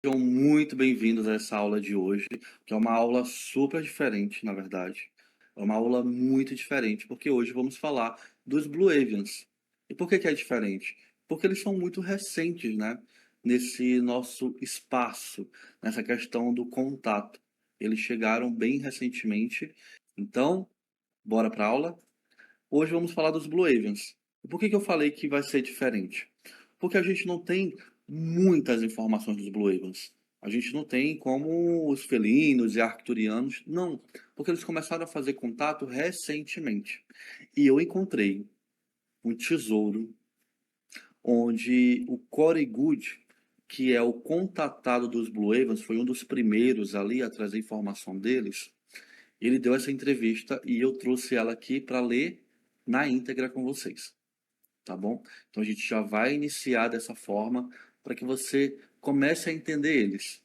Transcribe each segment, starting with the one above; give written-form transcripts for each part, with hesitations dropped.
Sejam muito bem-vindos a essa aula de hoje, que é uma aula super diferente, na verdade. É uma aula muito diferente, porque hoje vamos falar dos Blue Avians. E por que que é diferente? Porque eles são muito recentes, né? Nesse nosso espaço, nessa questão do contato. Eles chegaram bem recentemente. Então, bora para a aula? Hoje vamos falar dos Blue Avians. E por que que eu falei que vai ser diferente? Porque a gente não tem muitas informações dos Blue Avians. A gente não tem como os felinos e arcturianos, não, porque eles começaram a fazer contato recentemente. E eu encontrei um tesouro onde o Corey Goode, que é o contatado dos Blue Avians, foi um dos primeiros ali a trazer informação deles. Ele deu essa entrevista e eu trouxe ela aqui para ler na íntegra com vocês, tá bom? Então a gente já vai iniciar dessa forma para que você comece a entender eles,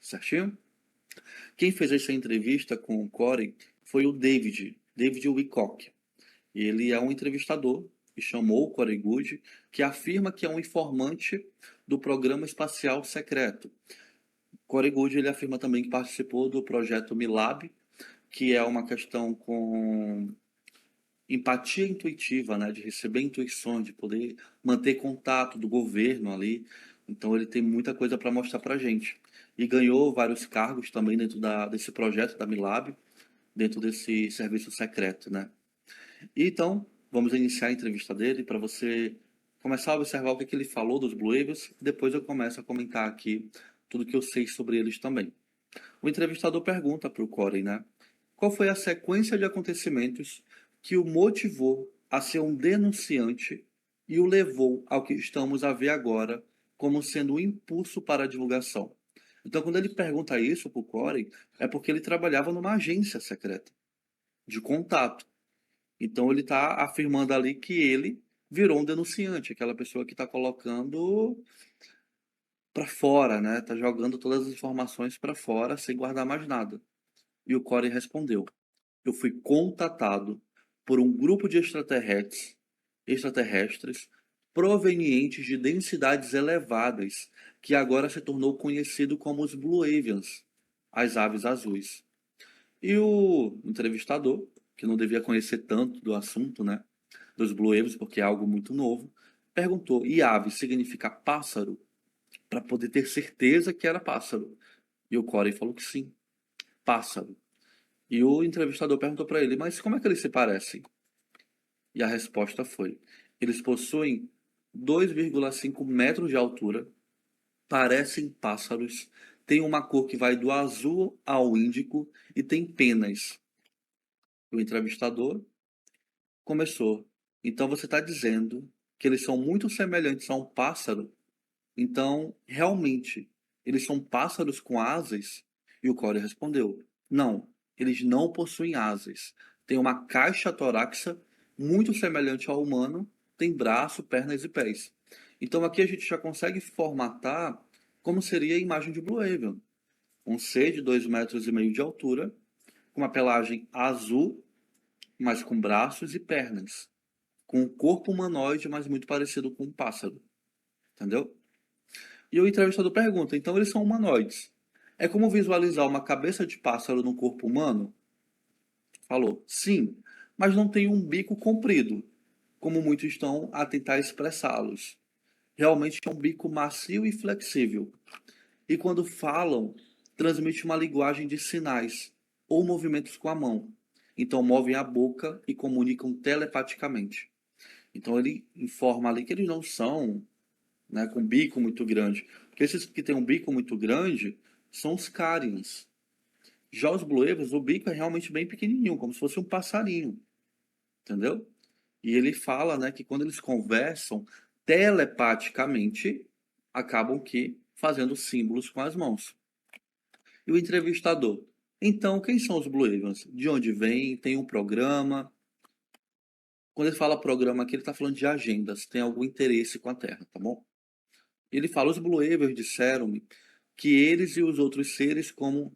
certinho? Quem fez essa entrevista com o Corey foi o David Wicock. Ele é um entrevistador e chamou o Corey Goode, que afirma que é um informante do programa espacial secreto. Corey Goode ele afirma também que participou do projeto Milab, que é uma questão com empatia intuitiva, né, de receber intuições, de poder manter contato do governo ali. Então ele tem muita coisa para mostrar para a gente. E ganhou vários cargos também dentro desse projeto da Milab, dentro desse serviço secreto, né? E então, vamos iniciar a entrevista dele para você começar a observar o que, que ele falou dos Blue Avians. Depois eu começo a comentar aqui tudo que eu sei sobre eles também. O entrevistador pergunta para o Corey, né? Qual foi a sequência de acontecimentos que o motivou a ser um denunciante e o levou ao que estamos a ver agora como sendo um impulso para a divulgação? Então, quando ele pergunta isso para o Corey, é porque ele trabalhava numa agência secreta de contato. Então, ele está afirmando ali que ele virou um denunciante, aquela pessoa que está colocando para fora, né? Tá jogando todas as informações para fora sem guardar mais nada. E o Corey respondeu: eu fui contatado por um grupo de extraterrestres provenientes de densidades elevadas, que agora se tornou conhecido como os Blue Avians, as aves azuis. E o entrevistador, que não devia conhecer tanto do assunto, né, dos Blue Avians, porque é algo muito novo, perguntou: e ave significa pássaro? Para poder ter certeza que era pássaro. E o Corey falou que sim, pássaro. E o entrevistador perguntou para ele: mas como é que eles se parecem? E a resposta foi: eles possuem 2,5 metros de altura, parecem pássaros, têm uma cor que vai do azul ao índico e têm penas. O entrevistador começou: então você está dizendo que eles são muito semelhantes a um pássaro? Então, realmente, eles são pássaros com asas? E o Corey respondeu: não, eles não possuem asas. Tem uma caixa torácica muito semelhante ao humano, tem braço, pernas e pés. Então aqui a gente já consegue formatar como seria a imagem de Blue Avian. Um ser de 2,5 metros de altura, com uma pelagem azul, mas com braços e pernas. Com um corpo humanoide, mas muito parecido com um pássaro. Entendeu? E o entrevistador pergunta: então eles são humanoides. É como visualizar uma cabeça de pássaro no corpo humano? Falou: sim, mas não tem um bico comprido, como muitos estão a tentar expressá-los. Realmente é um bico macio e flexível. E quando falam, transmite uma linguagem de sinais ou movimentos com a mão. Então movem a boca e comunicam telepaticamente. Então ele informa ali que eles não são, né, com bico muito grande. Porque esses que têm um bico muito grande são os Carians. Já os Blue Evans, o bico é realmente bem pequenininho, como se fosse um passarinho, entendeu? E ele fala, né, que quando eles conversam telepaticamente, acabam que fazendo símbolos com as mãos. E o entrevistador: então, quem são os Blue Evans? De onde vêm? Tem um programa? Quando ele fala programa aqui, ele está falando de agendas, tem algum interesse com a Terra, tá bom? Ele fala: os Blue Avers disseram-me que eles e os outros seres com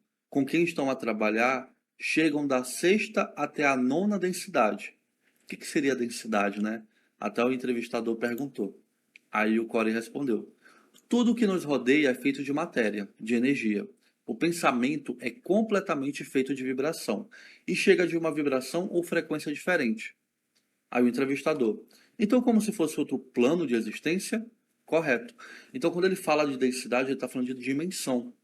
quem estão a trabalhar chegam da sexta até a nona densidade. O que seria a densidade, né? Até o entrevistador perguntou. Aí o Corey respondeu: Tudo que nos rodeia é feito de matéria, de energia. O pensamento é completamente feito de vibração e chega de uma vibração ou frequência diferente. Aí o entrevistador. Então, como se fosse outro plano de existência? Correto. Então, quando ele fala de densidade, ele está falando de dimensão,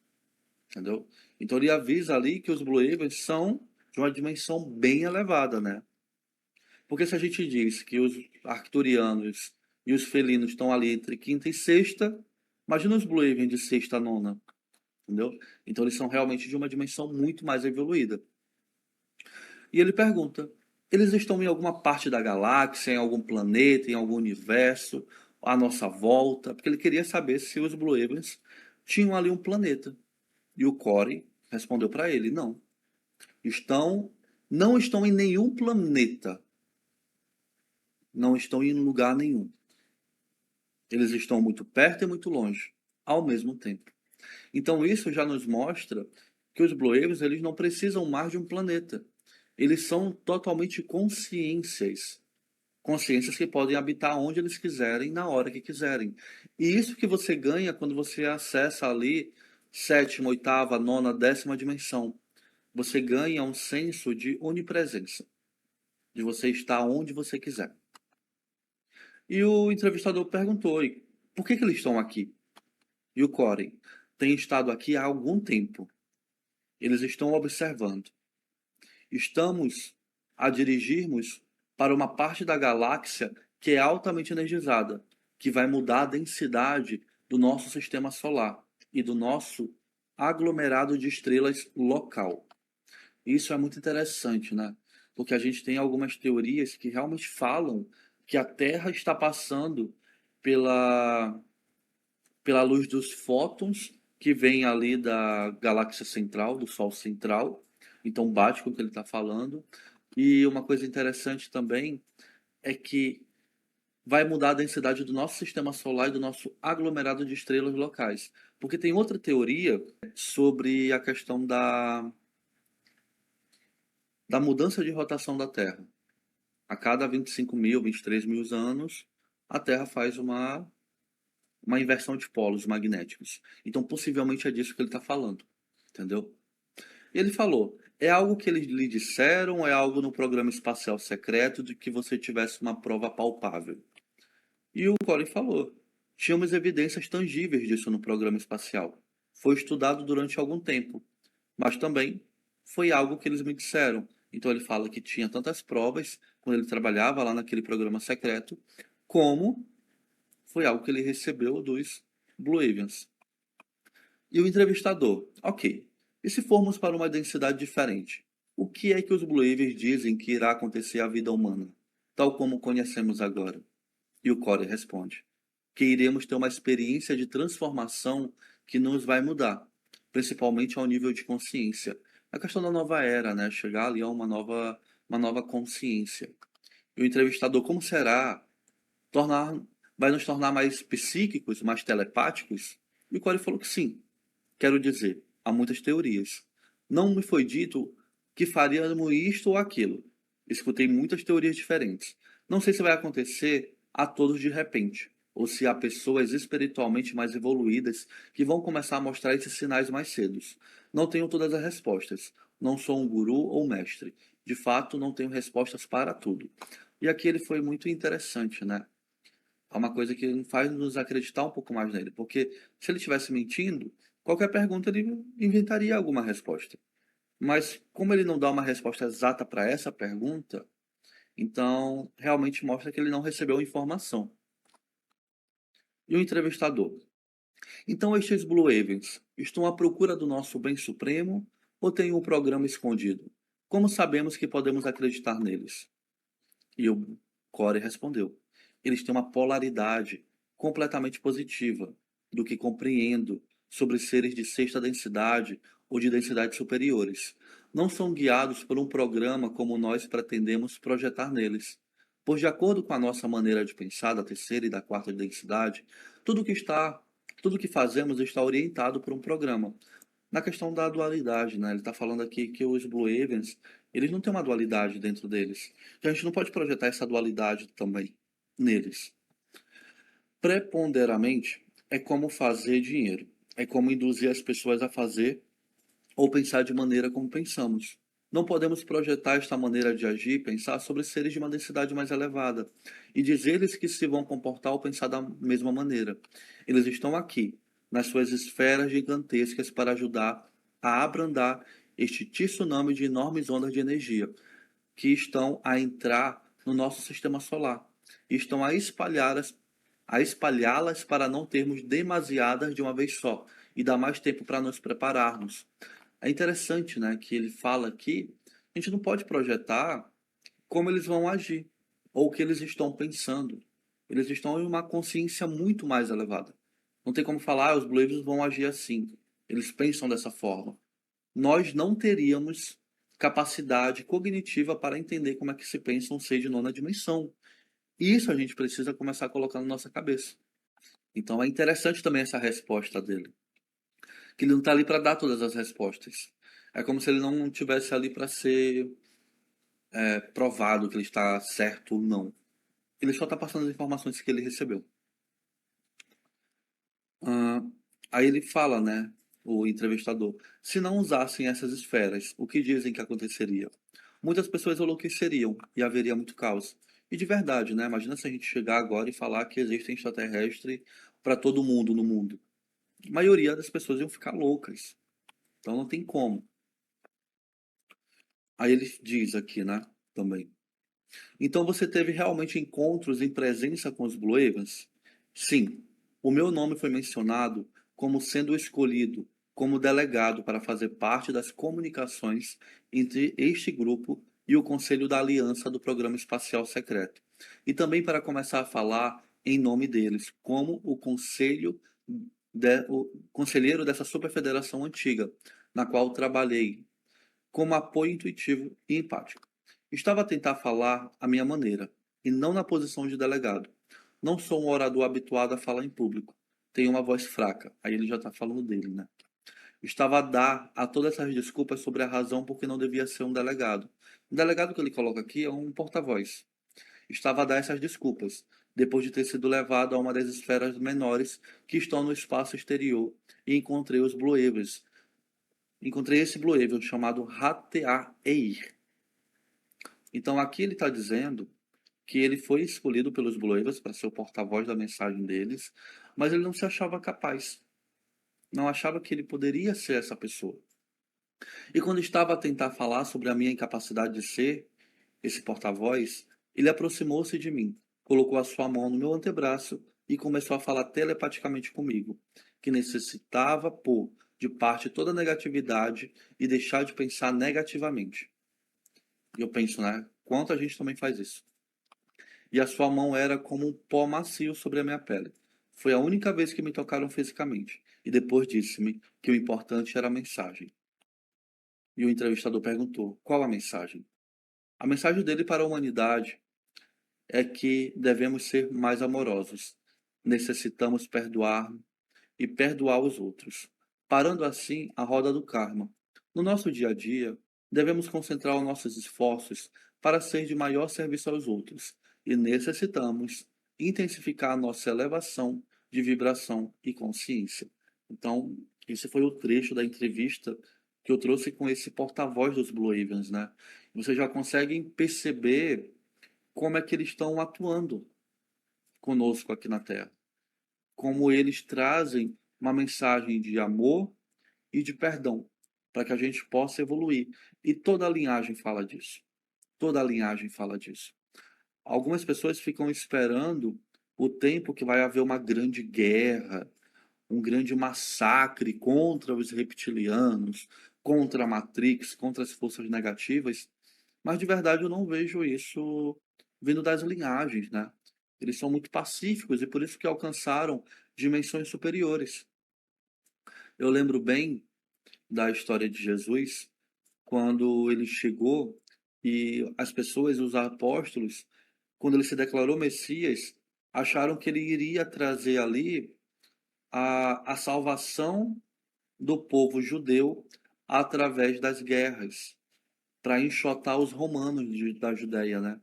entendeu? Então, ele avisa ali que os Blue Avens são de uma dimensão bem elevada, né? Porque se a gente diz que os arcturianos e os felinos estão ali entre quinta e sexta, imagina os Blue Avens de sexta a nona, entendeu? Então, eles são realmente de uma dimensão muito mais evoluída. E ele pergunta: eles estão em alguma parte da galáxia, em algum planeta, em algum universo, à nossa volta? Porque ele queria saber se os Blue Avens tinham ali um planeta. E o Corey respondeu para ele: não. Não estão em nenhum planeta. Não estão em lugar nenhum. Eles estão muito perto e muito longe, ao mesmo tempo. Então isso já nos mostra que os Blue Avens, eles não precisam mais de um planeta. Eles são totalmente consciências. Consciências que podem habitar onde eles quiserem, na hora que quiserem. E isso que você ganha quando você acessa ali sétima, oitava, nona, décima dimensão. Você ganha um senso de onipresença, de você estar onde você quiser. E o entrevistador perguntou: por que eles estão aqui? E o Corey tem estado aqui há algum tempo. Eles estão observando. Estamos a dirigirmos para uma parte da galáxia que é altamente energizada, que vai mudar a densidade do nosso sistema solar e do nosso aglomerado de estrelas local. Isso é muito interessante, né? Porque a gente tem algumas teorias que realmente falam que a Terra está passando pela, pela luz dos fótons que vem ali da galáxia central, do Sol central. Então bate com o que ele está falando. E uma coisa interessante também é que vai mudar a densidade do nosso sistema solar e do nosso aglomerado de estrelas locais. Porque tem outra teoria sobre a questão da mudança de rotação da Terra. A cada 25 mil, 23 mil anos, a Terra faz uma inversão de polos magnéticos. Então, possivelmente é disso que ele está falando. Entendeu? E ele falou: é algo que eles lhe disseram, é algo no programa espacial secreto de que você tivesse uma prova palpável. E o Corey falou: tínhamos evidências tangíveis disso no programa espacial. Foi estudado durante algum tempo, mas também foi algo que eles me disseram. Então ele fala que tinha tantas provas quando ele trabalhava lá naquele programa secreto, como foi algo que ele recebeu dos Blue Avians. E o entrevistador: ok, e se formos para uma densidade diferente? O que é que os Blue Avians dizem que irá acontecer à vida humana, tal como conhecemos agora? E o Corey responde que iremos ter uma experiência de transformação que nos vai mudar, principalmente ao nível de consciência. A questão da nova era, né? Chegar ali a uma nova consciência. E o entrevistador: como será? Tornar, vai nos tornar mais psíquicos, mais telepáticos? E o Corey falou que sim. Quero dizer, há muitas teorias. Não me foi dito que faríamos isto ou aquilo. Escutei muitas teorias diferentes. Não sei se vai acontecer a todos de repente, ou se há pessoas espiritualmente mais evoluídas que vão começar a mostrar esses sinais mais cedo. Não tenho todas as respostas. Não sou um guru ou mestre. De fato, não tenho respostas para tudo. E aqui ele foi muito interessante, né? É uma coisa que faz nos acreditar um pouco mais nele, porque se ele estivesse mentindo, qualquer pergunta ele inventaria alguma resposta. Mas como ele não dá uma resposta exata para essa pergunta, então realmente mostra que ele não recebeu informação. E o entrevistador: então estes Blue Avens estão à procura do nosso bem supremo ou têm um programa escondido? Como sabemos que podemos acreditar neles? E o Corey respondeu: eles têm uma polaridade completamente positiva do que compreendo sobre seres de sexta densidade ou de densidades superiores. Não são guiados por um programa como nós pretendemos projetar neles. Pois, de acordo com a nossa maneira de pensar da terceira e da quarta densidade, tudo que está, tudo que fazemos está orientado por um programa. Na questão da dualidade, né? Ele está falando aqui que os Blue Avens, eles não têm uma dualidade dentro deles. Então a gente não pode projetar essa dualidade também neles. Preponderamente, é como fazer dinheiro. É como induzir as pessoas a fazer ou pensar de maneira como pensamos. Não podemos projetar esta maneira de agir e pensar sobre seres de uma densidade mais elevada e dizer-lhes que se vão comportar ou pensar da mesma maneira. Eles estão aqui, nas suas esferas gigantescas, para ajudar a abrandar este tsunami de enormes ondas de energia que estão a entrar no nosso sistema solar e estão a espalhá-las para não termos demasiadas de uma vez só e dar mais tempo para nos prepararmos. É interessante, né, que ele fala que a gente não pode projetar como eles vão agir ou o que eles estão pensando. Eles estão em uma consciência muito mais elevada. Não tem como falar, os Blue Angels vão agir assim. Eles pensam dessa forma. Nós não teríamos capacidade cognitiva para entender como é que se pensa um ser de nona dimensão. Isso a gente precisa começar a colocar na nossa cabeça. Então é interessante também essa resposta dele. Que ele não está ali para dar todas as respostas. É como se ele não tivesse ali para ser provado que ele está certo ou não. Ele só está passando as informações que ele recebeu. Ah, aí ele fala, né, o entrevistador, se não usassem essas esferas, o que dizem que aconteceria? Muitas pessoas enlouqueceriam e haveria muito caos. E de verdade, né? Imagina se a gente chegar agora e falar que existem extraterrestres para todo mundo no mundo. A maioria das pessoas iam ficar loucas. Então não tem como. Aí ele diz aqui, né, também. Então você teve realmente encontros em presença com os Blue Evans? Sim. O meu nome foi mencionado como sendo escolhido como delegado para fazer parte das comunicações entre este grupo e o Conselho da Aliança do Programa Espacial Secreto. E também para começar a falar em nome deles, como o conselheiro dessa superfederação antiga, na qual trabalhei como apoio intuitivo e empático. Estava a tentar falar à minha maneira, e não na posição de delegado. Não sou um orador habituado a falar em público. Tenho uma voz fraca. Aí ele já está falando dele, né? Estava a dar a todas essas desculpas sobre a razão por que não devia ser um delegado. O delegado que ele coloca aqui é um porta-voz. Estava a dar essas desculpas, depois de ter sido levado a uma das esferas menores que estão no espaço exterior e encontrei os Blue Evers. Encontrei esse Blue Evil chamado Eir. Então aqui ele está dizendo que ele foi escolhido pelos Blue Evers para ser o porta-voz da mensagem deles, mas ele não se achava capaz. Não achava que ele poderia ser essa pessoa. E quando estava a tentar falar sobre a minha incapacidade de ser esse porta-voz, ele aproximou-se de mim, colocou a sua mão no meu antebraço e começou a falar telepaticamente comigo, que necessitava pôr de parte toda a negatividade e deixar de pensar negativamente. E eu penso, né? Quanto a gente também faz isso. E a sua mão era como um pó macio sobre a minha pele. Foi a única vez que me tocaram fisicamente. E depois disse-me que o importante era a mensagem. E o entrevistador perguntou: qual a mensagem? A mensagem dele para a humanidade é que devemos ser mais amorosos. Necessitamos perdoar e perdoar os outros, parando assim a roda do karma. No nosso dia a dia, devemos concentrar os nossos esforços para ser de maior serviço aos outros e necessitamos intensificar a nossa elevação de vibração e consciência. Então, esse foi o trecho da entrevista que eu trouxe com esse porta-voz dos Blue Evans, né? Vocês já conseguem perceber como é que eles estão atuando conosco aqui na Terra, como eles trazem uma mensagem de amor e de perdão, para que a gente possa evoluir. E toda a linhagem fala disso. Toda a linhagem fala disso. Algumas pessoas ficam esperando o tempo que vai haver uma grande guerra, um grande massacre contra os reptilianos, contra a Matrix, contra as forças negativas, mas de verdade eu não vejo isso vindo das linhagens, né? Eles são muito pacíficos e por isso que alcançaram dimensões superiores. Eu lembro bem da história de Jesus, quando ele chegou e as pessoas, os apóstolos, quando ele se declarou Messias, acharam que ele iria trazer ali a salvação do povo judeu através das guerras, para enxotar os romanos da Judéia, né?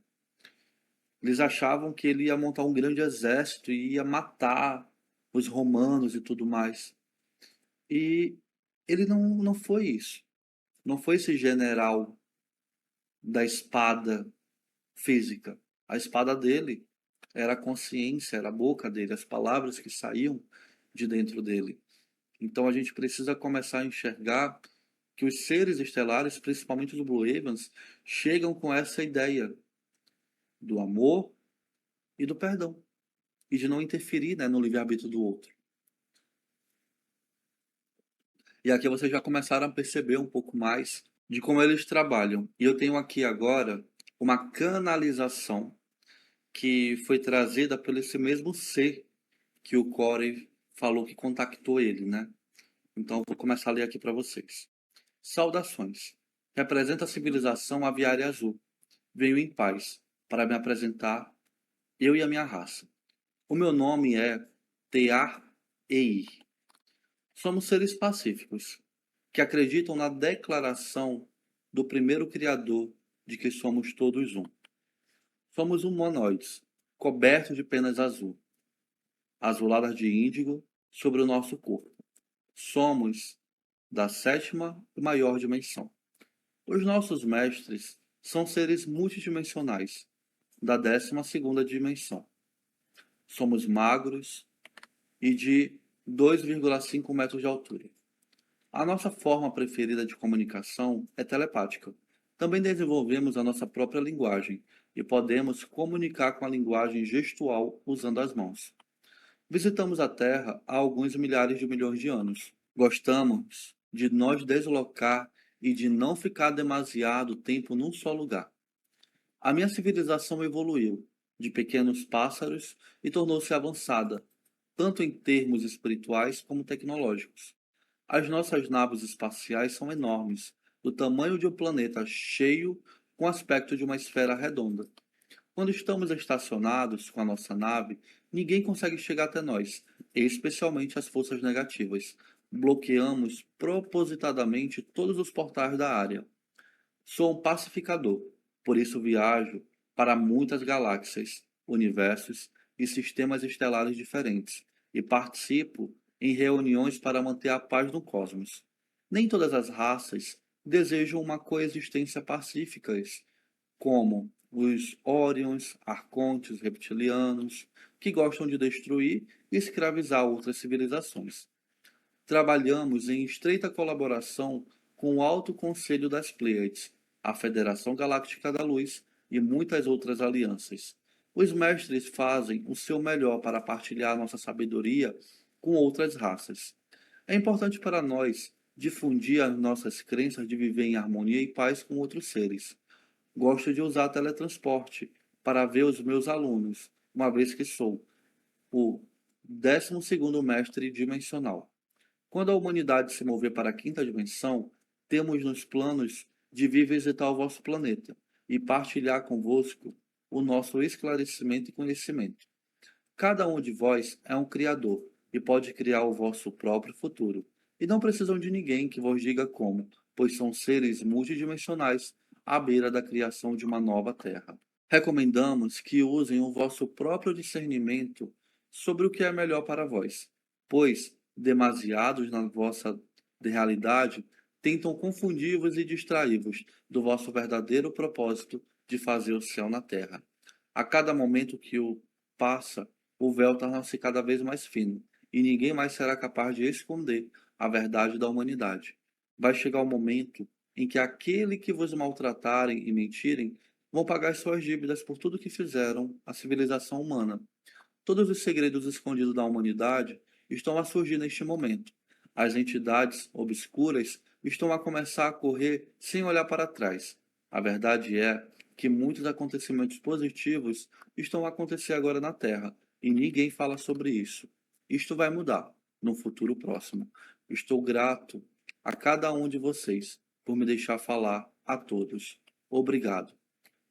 Eles achavam que ele ia montar um grande exército e ia matar. os romanos e tudo mais. E ele não foi isso. Não foi esse general da espada física. A espada dele era a consciência, era a boca dele, as palavras que saíam de dentro dele. Então a gente precisa começar a enxergar que os seres estelares, principalmente os Blue Ravens, chegam com essa ideia do amor e do perdão, e de não interferir, né, no livre-arbítrio do outro. E aqui vocês já começaram a perceber um pouco mais de como eles trabalham. E eu tenho aqui agora uma canalização que foi trazida por esse mesmo ser que o Corey falou que contactou ele, né? Então vou começar a ler aqui para vocês. Saudações. Representa a civilização aviária azul. Venho em paz para me apresentar, eu e a minha raça. O meu nome é Tear-Ei. Somos seres pacíficos, que acreditam na declaração do primeiro Criador de que somos todos um. Somos humanoides, cobertos de penas azul, azuladas de índigo sobre o nosso corpo. Somos da sétima e maior dimensão. Os nossos mestres são seres multidimensionais, da 12ª dimensão. Somos magros e de 2,5 metros de altura. A nossa forma preferida de comunicação é telepática. Também desenvolvemos a nossa própria linguagem e podemos comunicar com a linguagem gestual usando as mãos. Visitamos a Terra há alguns milhares de milhões de anos. Gostamos de nos deslocar e de não ficar demasiado tempo num só lugar. A minha civilização evoluiu de pequenos pássaros e tornou-se avançada, tanto em termos espirituais como tecnológicos. As nossas naves espaciais são enormes, do tamanho de um planeta cheio com aspecto de uma esfera redonda. Quando estamos estacionados com a nossa nave, ninguém consegue chegar até nós, especialmente as forças negativas. Bloqueamos propositadamente todos os portais da área. Sou um pacificador, por isso viajo para muitas galáxias, universos e sistemas estelares diferentes e participo em reuniões para manter a paz no cosmos. Nem todas as raças desejam uma coexistência pacífica, como os Orions, Arcontes, Reptilianos, que gostam de destruir e escravizar outras civilizações. Trabalhamos em estreita colaboração com o Alto Conselho das Pleiades, a Federação Galáctica da Luz e muitas outras alianças. Os mestres fazem o seu melhor para partilhar nossa sabedoria com outras raças. É importante para nós difundir as nossas crenças de viver em harmonia e paz com outros seres. Gosto de usar teletransporte para ver os meus alunos, uma vez que sou o 12º mestre dimensional. Quando a humanidade se mover para a quinta dimensão, temos nos planos de vir visitar o vosso planeta e partilhar convosco o nosso esclarecimento e conhecimento. Cada um de vós é um criador e pode criar o vosso próprio futuro. E não precisam de ninguém que vos diga como, pois são seres multidimensionais à beira da criação de uma nova Terra. Recomendamos que usem o vosso próprio discernimento sobre o que é melhor para vós, pois, demasiados na vossa realidade, tentam confundir-vos e distrair-vos do vosso verdadeiro propósito de fazer o céu na terra. A cada momento que o passa, o véu torna-se cada vez mais fino, e ninguém mais será capaz de esconder a verdade da humanidade. Vai chegar o momento em que aquele que vos maltratarem e mentirem vão pagar suas dívidas por tudo que fizeram à civilização humana. Todos os segredos escondidos da humanidade estão a surgir neste momento. As entidades obscuras estão a começar a correr sem olhar para trás. A verdade é que muitos acontecimentos positivos estão a acontecer agora na Terra e ninguém fala sobre isso. Isto vai mudar no futuro próximo. Estou grato a cada um de vocês por me deixar falar a todos. Obrigado.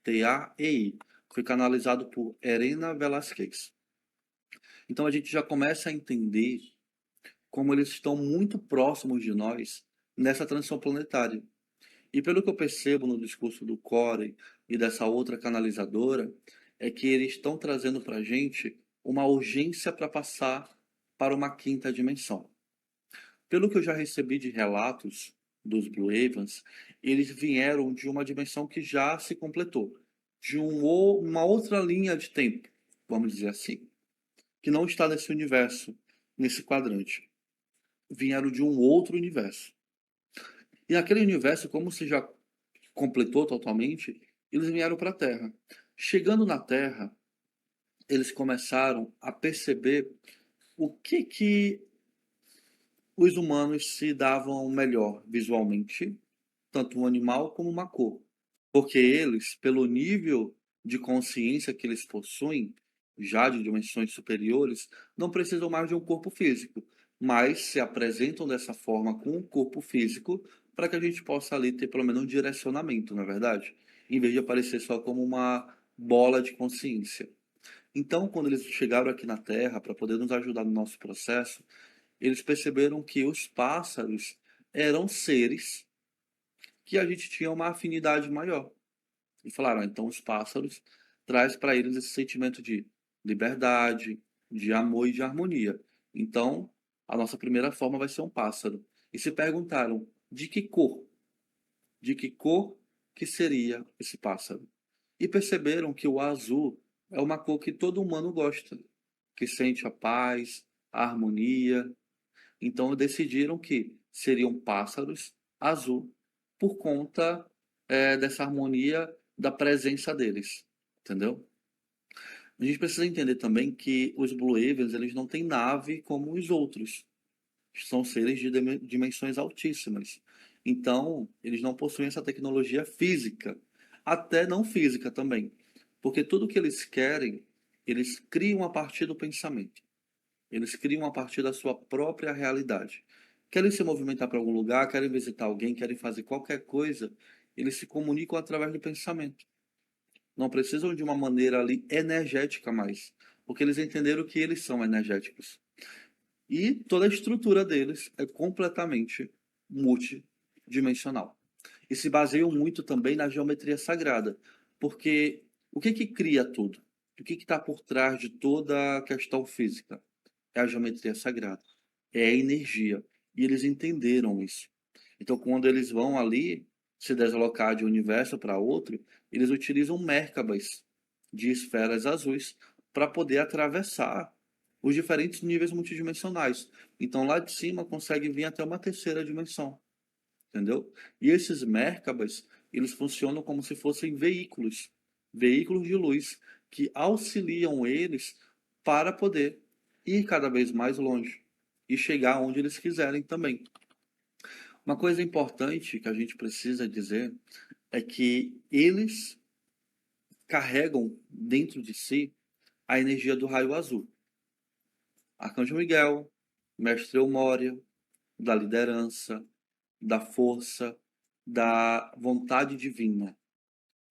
TAEI foi canalizado por Erena Velasquez. Então a gente já começa a entender como eles estão muito próximos de nós nessa transição planetária. E pelo que eu percebo no discurso do Corey e dessa outra canalizadora, é que eles estão trazendo para a gente uma urgência para passar para uma quinta dimensão. Pelo que eu já recebi de relatos dos Blue Avens, eles vieram de uma dimensão que já se completou, de uma outra linha de tempo, vamos dizer assim, que não está nesse universo, nesse quadrante. Vieram de um outro universo. E naquele universo, como se já completou totalmente, eles vieram para a Terra. Chegando na Terra, eles começaram a perceber o que os humanos se davam melhor visualmente, tanto um animal como uma cor. Porque eles, pelo nível de consciência que eles possuem, já de dimensões superiores, não precisam mais de um corpo físico, mas se apresentam dessa forma com um corpo físico para que a gente possa ali ter pelo menos um direcionamento, na verdade, em vez de aparecer só como uma bola de consciência. Então, quando eles chegaram aqui na Terra para poder nos ajudar no nosso processo, eles perceberam que os pássaros eram seres que a gente tinha uma afinidade maior. E falaram, então os pássaros traz para eles esse sentimento de liberdade, de amor e de harmonia. Então, a nossa primeira forma vai ser um pássaro. E se perguntaram, de que cor? De que cor que seria esse pássaro? E perceberam que o azul é uma cor que todo humano gosta, que sente a paz, a harmonia. Então decidiram que seriam pássaros azul por conta dessa harmonia da presença deles, entendeu? A gente precisa entender também que os Blue Avens, eles não têm nave como os outros. São seres de dimensões altíssimas. Então, eles não possuem essa tecnologia física, até não física também. Porque tudo que eles querem, eles criam a partir do pensamento. Eles criam a partir da sua própria realidade. Querem se movimentar para algum lugar, querem visitar alguém, querem fazer qualquer coisa, eles se comunicam através do pensamento. Não precisam de uma maneira ali energética mais, porque eles entenderam que eles são energéticos. E toda a estrutura deles é completamente multidimensional. E se baseiam muito também na geometria sagrada, porque o que cria tudo? O que está por trás de toda a questão física? É a geometria sagrada, é a energia. E eles entenderam isso. Então, quando eles vão ali se deslocar de um universo para outro, eles utilizam Merkabas de esferas azuis para poder atravessar os diferentes níveis multidimensionais. Então, lá de cima consegue vir até uma terceira dimensão, entendeu? E esses Merkabas, eles funcionam como se fossem veículos, veículos de luz que auxiliam eles para poder ir cada vez mais longe e chegar onde eles quiserem também. Uma coisa importante que a gente precisa dizer é que eles carregam dentro de si a energia do raio azul. Arcanjo Miguel, Mestre Eumória, da liderança, da força, da vontade divina.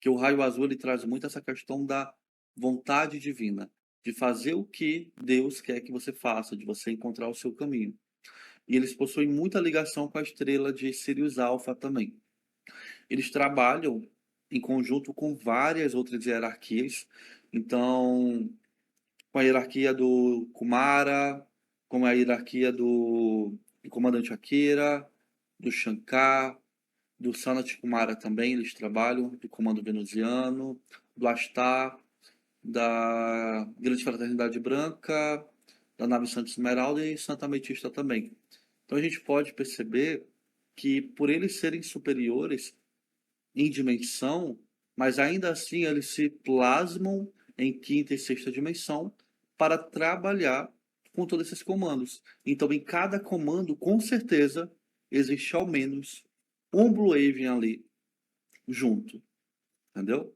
Que o raio azul ele traz muito essa questão da vontade divina, de fazer o que Deus quer que você faça, de você encontrar o seu caminho. E eles possuem muita ligação com a estrela de Sirius Alpha também. Eles trabalham em conjunto com várias outras hierarquias. Então, com a hierarquia do Kumara, com a hierarquia do comandante Akira, do Shankar, do Sanat Kumara também, eles trabalham, do comando venusiano, do Astar, da Grande Fraternidade Branca, da nave Santa Esmeralda e Santa Ametista também. Então a gente pode perceber que por eles serem superiores em dimensão, mas ainda assim eles se plasmam em quinta e sexta dimensão para trabalhar com todos esses comandos. Então, em cada comando, com certeza, existe ao menos um Blue Avian ali junto, entendeu?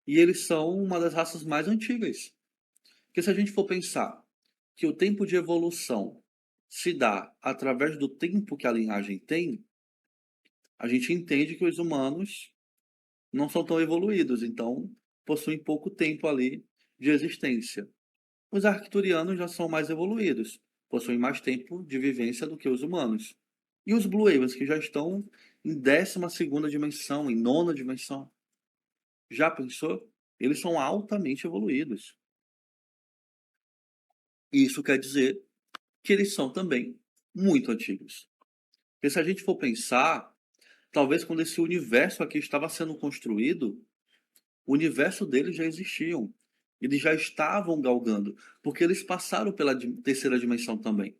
E eles são uma das raças mais antigas. Porque se a gente for pensar que o tempo de evolução se dá através do tempo que a linhagem tem, a gente entende que os humanos não são tão evoluídos, então possuem pouco tempo ali de existência. Os arcturianos já são mais evoluídos, possuem mais tempo de vivência do que os humanos. E os Blue Avens, que já estão em 12ª dimensão, em nona dimensão. Já pensou? Eles são altamente evoluídos. Isso quer dizer que eles são também muito antigos. Porque se a gente for pensar, talvez quando esse universo aqui estava sendo construído, o universo deles já existiam. Eles já estavam galgando, porque eles passaram pela terceira dimensão também.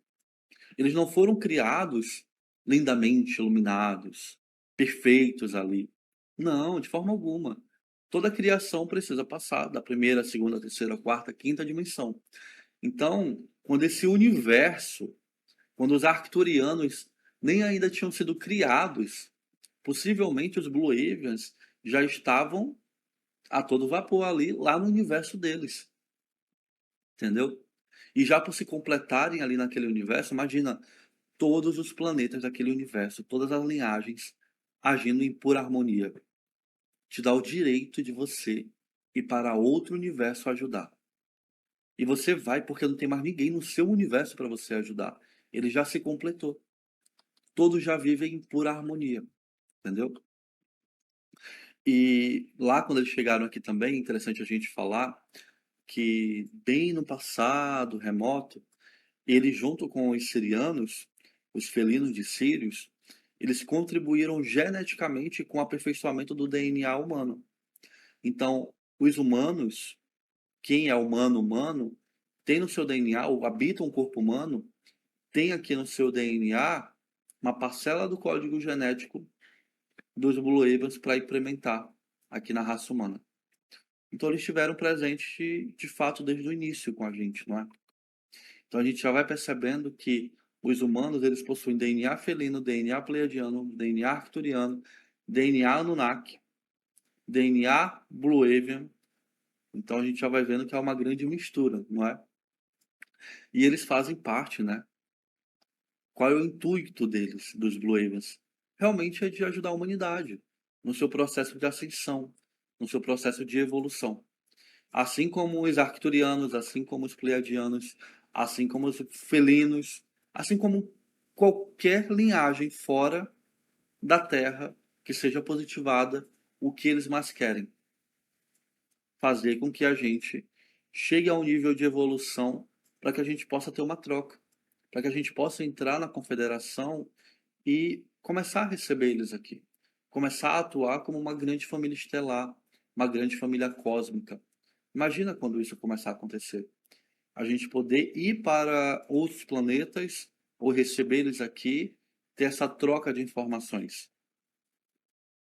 Eles não foram criados lindamente iluminados, perfeitos ali. Não, de forma alguma. Toda criação precisa passar da primeira, segunda, terceira, quarta, quinta dimensão. Então, quando esse universo, quando os arcturianos nem ainda tinham sido criados, possivelmente os Blue Avians já estavam a todo vapor ali, lá no universo deles. Entendeu? E já por se completarem ali naquele universo, imagina todos os planetas daquele universo, todas as linhagens agindo em pura harmonia. Te dá o direito de você ir para outro universo ajudar. E você vai porque não tem mais ninguém no seu universo para você ajudar. Ele já se completou. Todos já vivem em pura harmonia, entendeu? E lá quando eles chegaram aqui também, é interessante a gente falar que bem no passado remoto, eles junto com os sirianos, os felinos de Sírios, eles contribuíram geneticamente com o aperfeiçoamento do DNA humano. Então, os humanos, quem é humano humano, tem no seu DNA, ou habita um corpo humano, tem aqui no seu DNA uma parcela do código genético dos Blue Avians para implementar aqui na raça humana. Então eles estiveram presentes de fato desde o início com a gente, não é? Então a gente já vai percebendo que os humanos eles possuem DNA felino, DNA pleiadiano, DNA arcturiano, DNA Anunnaki, DNA Blue Avian. Então a gente já vai vendo que é uma grande mistura, não é? E eles fazem parte, né? Qual é o intuito deles, dos Blue Avians? Realmente é de ajudar a humanidade no seu processo de ascensão, no seu processo de evolução. Assim como os arcturianos, assim como os pleiadianos, assim como os felinos, assim como qualquer linhagem fora da Terra que seja positivada, o que eles mais querem fazer com que a gente chegue a um nível de evolução para que a gente possa ter uma troca, para que a gente possa entrar na confederação e começar a receber eles aqui, começar a atuar como uma grande família estelar, uma grande família cósmica. Imagina quando isso começar a acontecer. A gente poder ir para outros planetas ou receber eles aqui, ter essa troca de informações.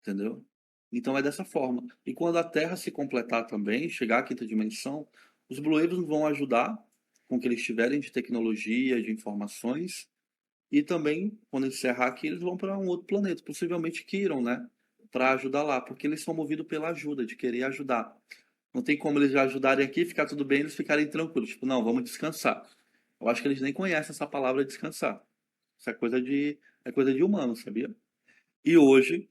Entendeu? Então é dessa forma. E quando a Terra se completar também, chegar à quinta dimensão, os Blue Avians vão ajudar com o que eles tiverem de tecnologia, de informações. E também, quando encerrar aqui, eles vão para um outro planeta, possivelmente Kiron, né? Para ajudar lá, porque eles são movidos pela ajuda, de querer ajudar. Não tem como eles ajudarem aqui, ficar tudo bem, eles ficarem tranquilos. Tipo, não, vamos descansar. Eu acho que eles nem conhecem essa palavra descansar. Isso é coisa de humano, sabia? E hoje,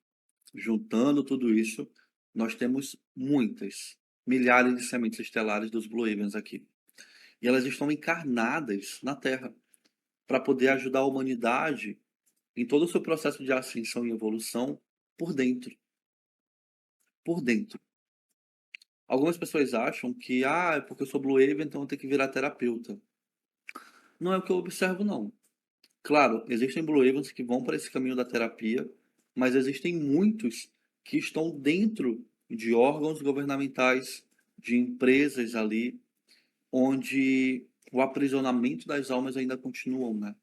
juntando tudo isso, nós temos muitas, milhares de sementes estelares dos Blue Avians aqui. E elas estão encarnadas na Terra para poder ajudar a humanidade em todo o seu processo de ascensão e evolução por dentro. Por dentro. Algumas pessoas acham que, é porque eu sou Blue Avian, então eu tenho que virar terapeuta. Não é o que eu observo, não. Claro, existem Blue Avens que vão para esse caminho da terapia, mas existem muitos que estão dentro de órgãos governamentais, de empresas ali, onde o aprisionamento das almas ainda continuam, né?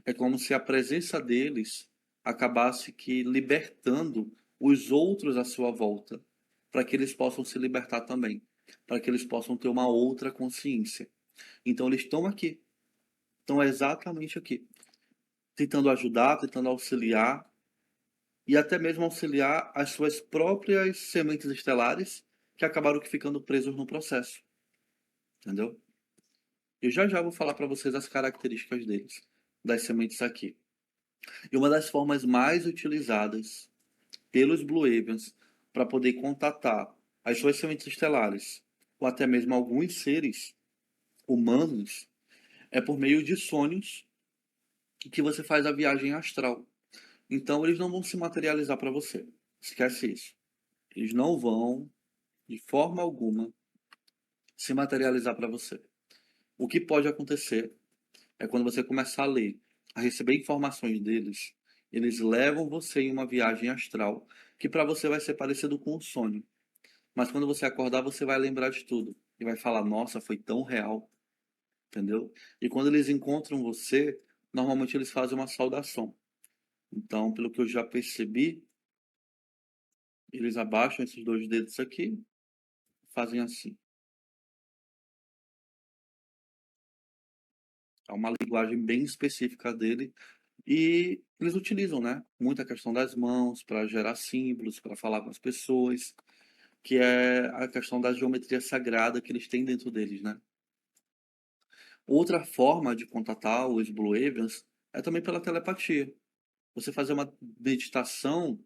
É como se a presença deles acabasse que libertando os outros à sua volta, para que eles possam se libertar também, para que eles possam ter uma outra consciência. Então eles estão exatamente aqui tentando ajudar, tentando auxiliar e até mesmo auxiliar as suas próprias sementes estelares que acabaram ficando presos no processo, entendeu? Eu já vou falar para vocês as características deles, das sementes aqui. E uma das formas mais utilizadas pelos Blue Avians para poder contatar as suas sementes estelares ou até mesmo alguns seres humanos é por meio de sonhos que você faz a viagem astral. Então eles não vão se materializar para você. Esquece isso. Eles não vão, de forma alguma, se materializar para você. O que pode acontecer é quando você começar a ler, a receber informações deles, eles levam você em uma viagem astral, que para você vai ser parecido com um sonho. Mas quando você acordar, você vai lembrar de tudo. E vai falar, nossa, foi tão real, entendeu? E quando eles encontram você, normalmente eles fazem uma saudação. Então, pelo que eu já percebi, eles abaixam esses dois dedos aqui, fazem assim. É uma linguagem bem específica dele. E eles utilizam, né? Muita questão das mãos para gerar símbolos, para falar com as pessoas, que é a questão da geometria sagrada que eles têm dentro deles, né? Outra forma de contatar os Blue Avians é também pela telepatia. Você fazer uma meditação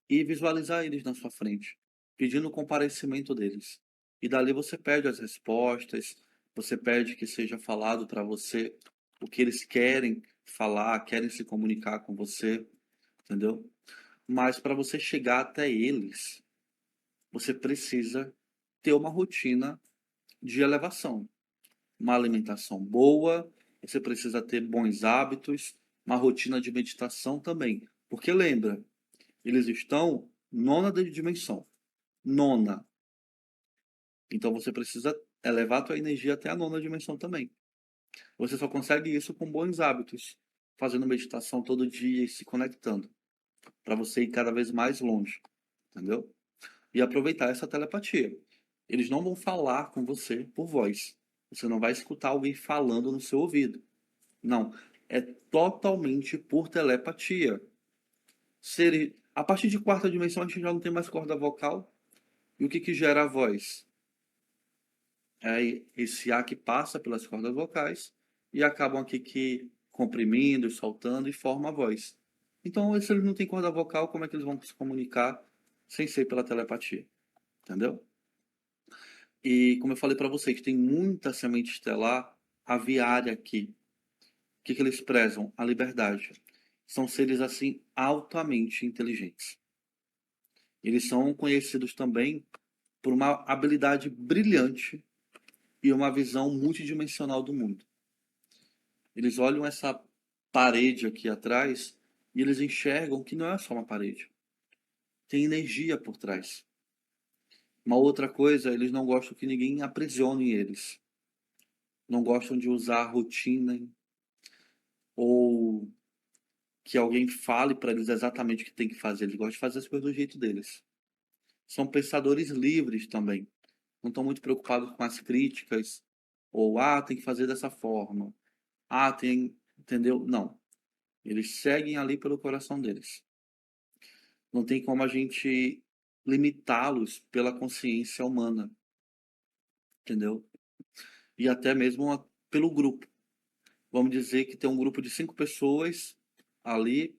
e visualizar eles na sua frente, pedindo o comparecimento deles. E dali você pede as respostas, você pede que seja falado para você o que eles querem falar, querem se comunicar com você, entendeu? Mas para você chegar até eles, você precisa ter uma rotina de elevação, uma alimentação boa, você precisa ter bons hábitos, uma rotina de meditação também. Porque lembra, eles estão nona dimensão. Nona. Então você precisa elevar a tua energia até a nona dimensão também. Você só consegue isso com bons hábitos, fazendo meditação todo dia e se conectando, para você ir cada vez mais longe, entendeu? E aproveitar essa telepatia. Eles não vão falar com você por voz. Você não vai escutar alguém falando no seu ouvido. Não, é totalmente por telepatia. A partir de quarta dimensão a gente já não tem mais corda vocal. E o que que gera a voz? É esse ar que passa pelas cordas vocais e acabam aqui que comprimindo, soltando e forma a voz. Então, se eles não têm corda vocal, como é que eles vão se comunicar sem ser pela telepatia? Entendeu? E como eu falei para vocês, tem muita semente estelar aviária aqui. O que que eles prezam? A liberdade. São seres assim altamente inteligentes. Eles são conhecidos também por uma habilidade brilhante e uma visão multidimensional do mundo. Eles olham essa parede aqui atrás e eles enxergam que não é só uma parede. Tem energia por trás. Uma outra coisa, eles não gostam que ninguém aprisione eles. Não gostam de usar rotina ou que alguém fale para eles exatamente o que tem que fazer. Eles gostam de fazer as coisas do jeito deles. São pensadores livres também. Não estão muito preocupados com as críticas ou tem que fazer dessa forma. Tem, entendeu? Não. Eles seguem ali pelo coração deles. Não tem como a gente limitá-los pela consciência humana, entendeu? E até mesmo pelo grupo. Vamos dizer que tem um grupo de 5 pessoas ali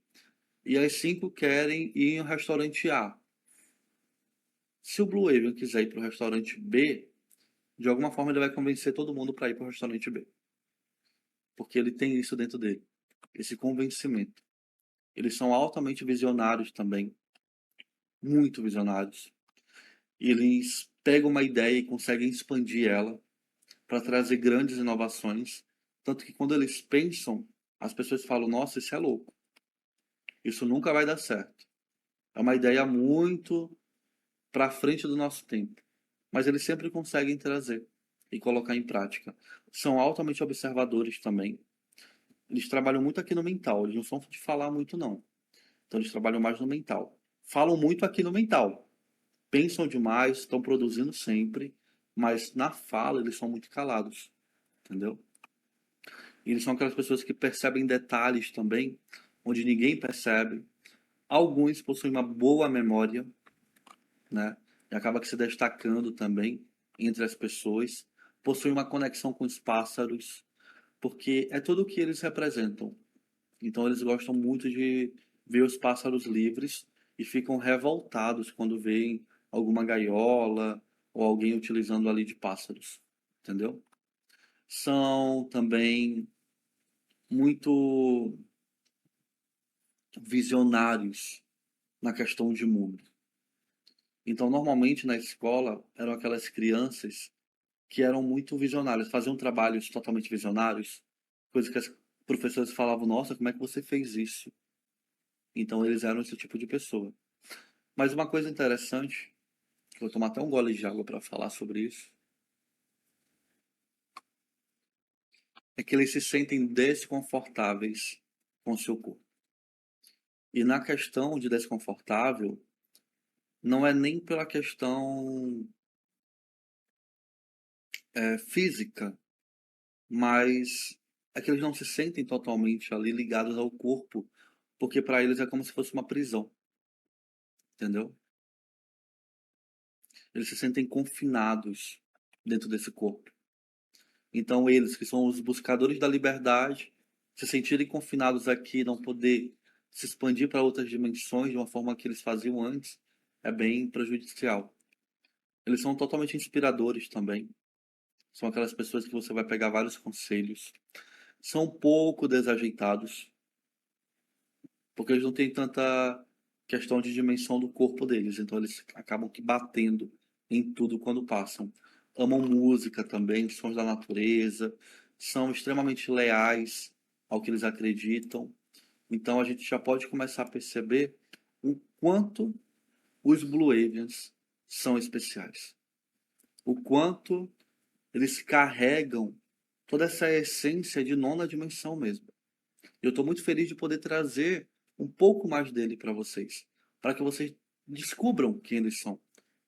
e as 5 querem ir em um restaurante A. Se o Blue Avian quiser ir para o restaurante B, de alguma forma ele vai convencer todo mundo para ir para o restaurante B. Porque ele tem isso dentro dele, esse convencimento. Eles são altamente visionários também, muito visionários. E eles pegam uma ideia e conseguem expandir ela para trazer grandes inovações. Tanto que quando eles pensam, as pessoas falam: nossa, isso é louco. Isso nunca vai dar certo. É uma ideia muito para frente do nosso tempo. Mas eles sempre conseguem trazer e colocar em prática. São altamente observadores também. Eles trabalham muito aqui no mental. Eles não são de falar muito, não. Então eles trabalham mais no mental. Falam muito aqui no mental. Pensam demais, estão produzindo sempre, mas na fala eles são muito calados, entendeu? E eles são aquelas pessoas que percebem detalhes também, onde ninguém percebe. Alguns possuem uma boa memória, né? E acaba que se destacando também entre as pessoas. Possuem uma conexão com os pássaros, porque é tudo o que eles representam. Então eles gostam muito de ver os pássaros livres e ficam revoltados quando veem alguma gaiola ou alguém utilizando ali de pássaros, entendeu? São também muito visionários na questão de mundo. Então, normalmente na escola eram aquelas crianças que eram muito visionários, faziam trabalhos totalmente visionários, coisas que as professores falavam, nossa, como é que você fez isso? Então eles eram esse tipo de pessoa. Mas uma coisa interessante, que eu vou tomar até um gole de água para falar sobre isso, é que eles se sentem desconfortáveis com o seu corpo. E na questão de desconfortável, não é nem pela questão física, mas é que eles não se sentem totalmente ali ligados ao corpo, porque para eles é como se fosse uma prisão, entendeu? Eles se sentem confinados dentro desse corpo. Então eles, que são os buscadores da liberdade, se sentirem confinados aqui, não poder se expandir para outras dimensões de uma forma que eles faziam antes, é bem prejudicial. Eles são totalmente inspiradores também. São aquelas pessoas que você vai pegar vários conselhos. São um pouco desajeitados, porque eles não têm tanta questão de dimensão do corpo deles, então eles acabam que batendo em tudo quando passam. Amam música também, sons da natureza, são extremamente leais ao que eles acreditam. Então a gente já pode começar a perceber o quanto os Blue Avians são especiais. O quanto eles carregam toda essa essência de nona dimensão mesmo. Eu estou muito feliz de poder trazer um pouco mais dele para vocês, para que vocês descubram quem eles são,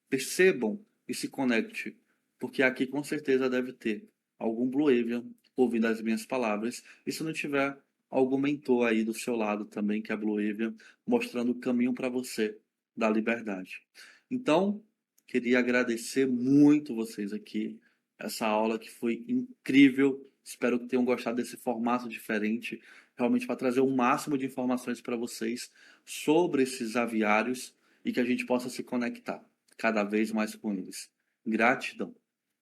percebam e se conectem, porque aqui com certeza deve ter algum Blue Avian ouvindo as minhas palavras, e se não tiver, algum mentor aí do seu lado também, que é Blue Avian, mostrando o caminho para você da liberdade. Então, queria agradecer muito vocês aqui, essa aula que foi incrível. Espero que tenham gostado desse formato diferente, realmente para trazer o máximo de informações para vocês sobre esses aviários e que a gente possa se conectar cada vez mais com eles. Gratidão.